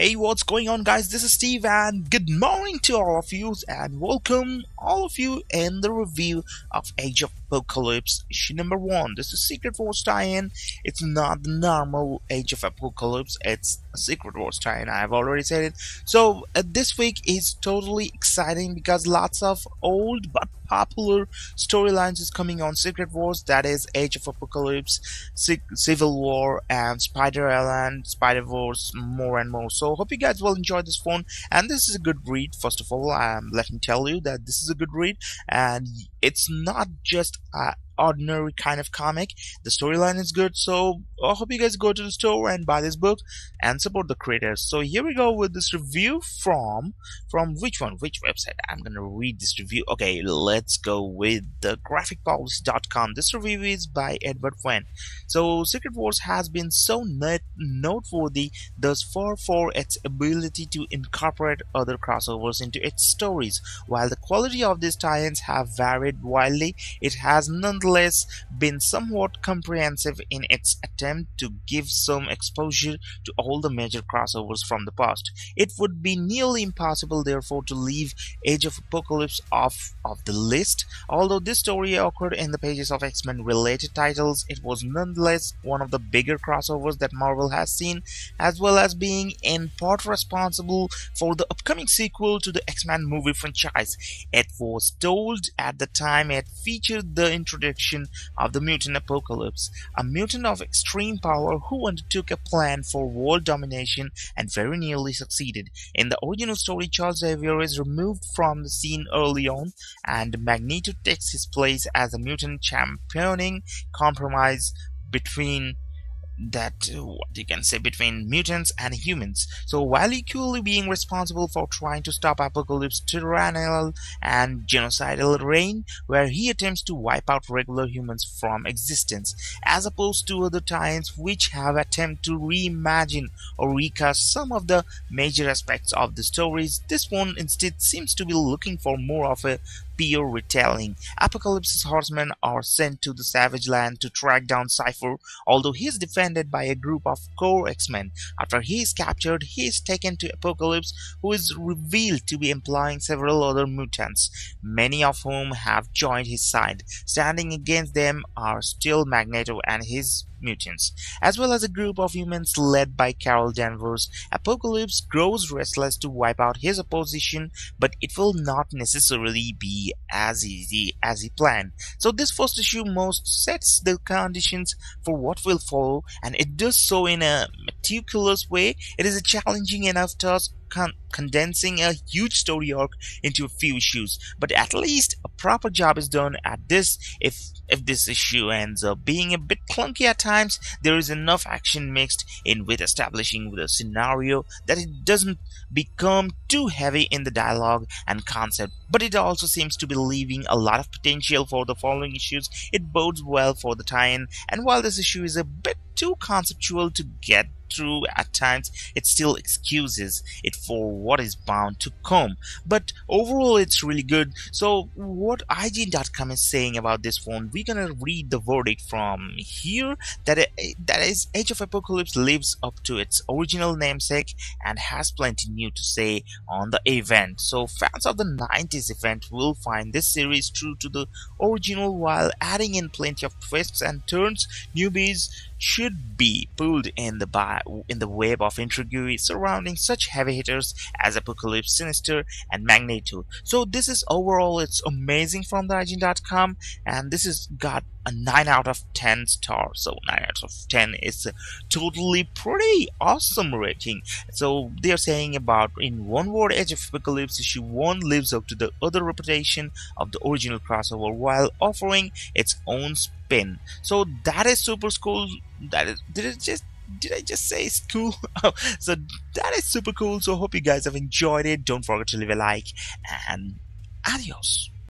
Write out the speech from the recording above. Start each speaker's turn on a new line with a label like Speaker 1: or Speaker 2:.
Speaker 1: Hey, what's going on, guys? This is Steve, and good morning to all of you, and welcome all of you in the review of Age of Apocalypse issue number 1. This is Secret Wars tie-in. It's not the normal Age of Apocalypse, it's a Secret Wars tie-in. I have already said it. So this week is totally exciting because lots of old but popular storylines is coming on Secret Wars. That is Age of Apocalypse, Civil War, and Spider-Island, Spider-Verse, more and more. So hope you guys will enjoy this one. And this is a good read. First of all, let me tell you that this is a good read, and it's not just ordinary kind of comic. The storyline is good, so I hope you guys go to the store and buy this book and support the creators. So here we go with this review from which one, which website. I'm gonna read this review. Okay, let's go with the graphicpolicy.com. This review is by Edward Wendt. So Secret Wars has been so noteworthy thus far for its ability to incorporate other crossovers into its stories. While the quality of these tie-ins have varied wildly, it has nonetheless been somewhat comprehensive in its attempt to give some exposure to all the major crossovers from the past. It would be nearly impossible, therefore, to leave Age of Apocalypse off of the list. Although this story occurred in the pages of X-Men related titles, it was nonetheless one of the bigger crossovers that Marvel has seen, as well as being in part responsible for the upcoming sequel to the X-Men movie franchise. It was told at the time it featured the introduction of the mutant Apocalypse, a mutant of extreme power who undertook a plan for world domination and very nearly succeeded. In the original story, Charles Xavier is removed from the scene early on, and Magneto takes his place as a mutant, championing compromise between between mutants and humans. So while equally being responsible for trying to stop Apocalypse's tyrannical and genocidal reign, where he attempts to wipe out regular humans from existence, as opposed to other tie-ins which have attempted to reimagine or recast some of the major aspects of the stories. This one instead seems to be looking for more of a pure retelling. Apocalypse's horsemen are sent to the Savage Land to track down CYPHER, although he is defended by a group of core X-Men. After he is captured, he is taken to Apocalypse, who is revealed to be employing several other mutants, many of whom have joined his side. Standing against them are still Magneto and his mutants, as well as a group of humans led by Carol Danvers. Apocalypse grows restless to wipe out his opposition, but it will not necessarily be as easy as he planned. So this first issue most sets the conditions for what will follow, and it does so in a meticulous way. It is a challenging enough task, condensing a huge story arc into a few issues, but at least a proper job is done at this. If this issue ends up being a bit clunky at times, there is enough action mixed in with establishing the scenario that it doesn't become too heavy in the dialogue and concept, but it also seems to be leaving a lot of potential for the following issues. It bodes well for the tie-in, and while this issue is a bit too conceptual to get through at times, it still excuses it for what is bound to come. But overall, it's really good. So what IGN.com is saying about this one, we're gonna read the verdict from here. That is, Age of Apocalypse lives up to its original namesake and has plenty new to say on the event. So fans of the 90s event will find this series true to the original while adding in plenty of twists and turns. Newbies should be pulled in the web of intrigue surrounding such heavy hitters as Apocalypse, Sinister, and Magneto. So this is overall, it's amazing from the IGN.com, and this has got a 9 out of 10 stars. So 9 out of 10 is a totally pretty awesome rating. So they're saying about, in one word, Age of Apocalypse issue 1 lives up to the other reputation of the original crossover while offering its own spin. So that is super cool. That is, did I just say it's cool? So that is super cool. So hope you guys have enjoyed it. Don't forget to leave a like, and adios.